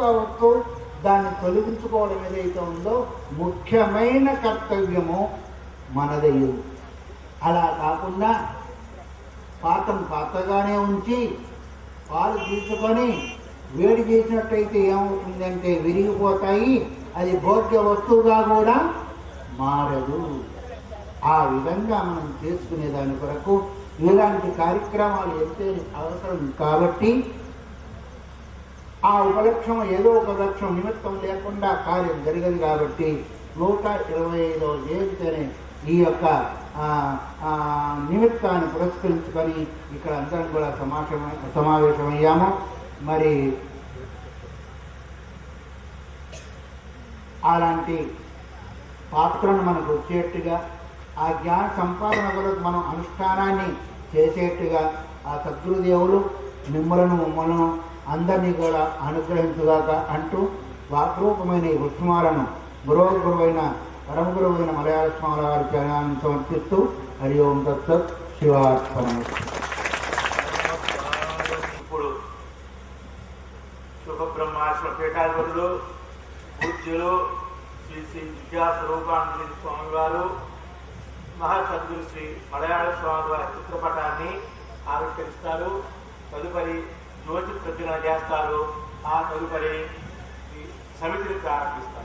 కావచ్చు దాన్ని తొలగించుకోవడం ఏదైతే ఉందో ముఖ్యమైన కర్తవ్యము మనదయ్యు. అలా కాకుండా పాతగానే ఉంచి పాలు తీసుకొని వేడి చేసినట్టయితే ఏమవుతుందంటే విరిగిపోతాయి, అది భోగ్య వస్తువుగా కూడా మారదు. ఆ విధంగా మనం చేసుకునే దాని కొరకు ఇలాంటి కార్యక్రమాలు ఎంతో అవసరం. కాబట్టి ఆ ఉపలక్ష్యం ఏదో ఒక లక్ష్యం నిమిత్తం లేకుండా కార్యం జరగదు. కాబట్టి 125వ జయంతిని ఈ యొక్క నిమిత్తాన్ని పురస్కరించుకొని ఇక్కడ అందరం కూడా సమావేశమయ్యాము. మరి అలాంటి పాత్రను మనకు వచ్చేట్టుగా ఆ జ్ఞాన సంపాదన కొరకు మనం అనుష్ఠానాన్ని చేసేట్టుగా ఆ సద్గురుదేవులు మిమ్మలను మమ్మలను అందరినీ కూడా అనుగ్రహించుగాక అంటూ వాక్రూపమైన ఈ వృక్షమాలను గురువైన పరమగురువైన మలయాళ స్వామి వారి చరణాన్ని సమర్పిస్తూ హరి ఓం తత్సత్ శివార్పణం. ఇప్పుడు శుభబ్రహ్మాశ్రమ పీఠాధిపతులు పూజ్యులు శ్రీ శ్రీ విద్యాస్వరూపానంద స్వామి వారు మహాసద్గురు శ్రీ మలయాళ స్వామి వారి చిత్రపటాన్ని ఆవిష్కరిస్తారు. తదుపరి జ్యోతి ప్రజ్వలన చేస్తారు. ఆ తదుపరి సమితిని ప్రారంభిస్తారు.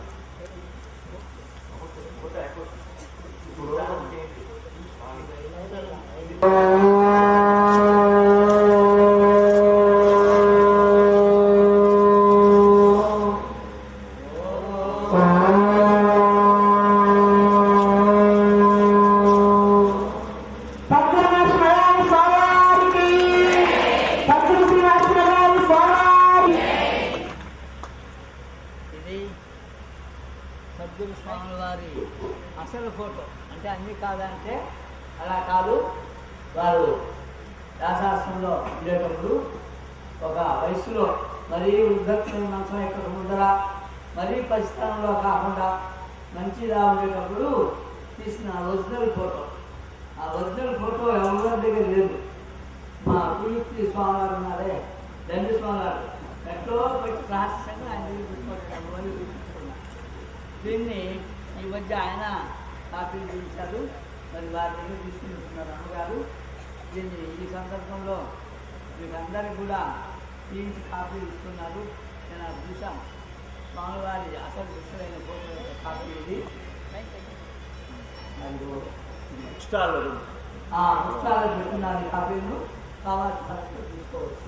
సద్గురు స్వామి వారి అసలు ఫోటో అంటే అన్ని కాదంటే అలా కాదు. వారు వ్యాసాశ్రమంలో ఉండేటప్పుడు ఒక వయసులో మరీ వృద్ధక్షణ మంచం ఎక్కడ ముందర మరీ పరిస్థానంలో కాకుండా మంచిగా ఉండేటప్పుడు తీసిన ఒరిజినల్ ఫోటో. ఆ ఒరిజినల్ ఫోటో ఎవరి దగ్గర లేదు. మా కుయుక్తి స్వామి వారు ఉన్నారే, దండి స్వామి వారు ఎట్లో పెట్టి రహస్యంగా ఆయన తీసుకున్నారు. దీన్ని ఈ మధ్య ఆయన కాపీలు తీశారు. మరి వారి దగ్గర తీసుకుంటున్నారు అమ్మగారు. దీన్ని ఈ సందర్భంలో వీళ్ళందరికీ కూడా తీయించి కాపీలు ఇస్తున్నారు. నేను అది చూసాను. స్వామివారి అసలు విషయమైన ఫోటో కాపీ ఇది. పుస్తకాలు పెట్టుకున్నారు. కాపీలు కావాల్సిన తీసుకోవచ్చు.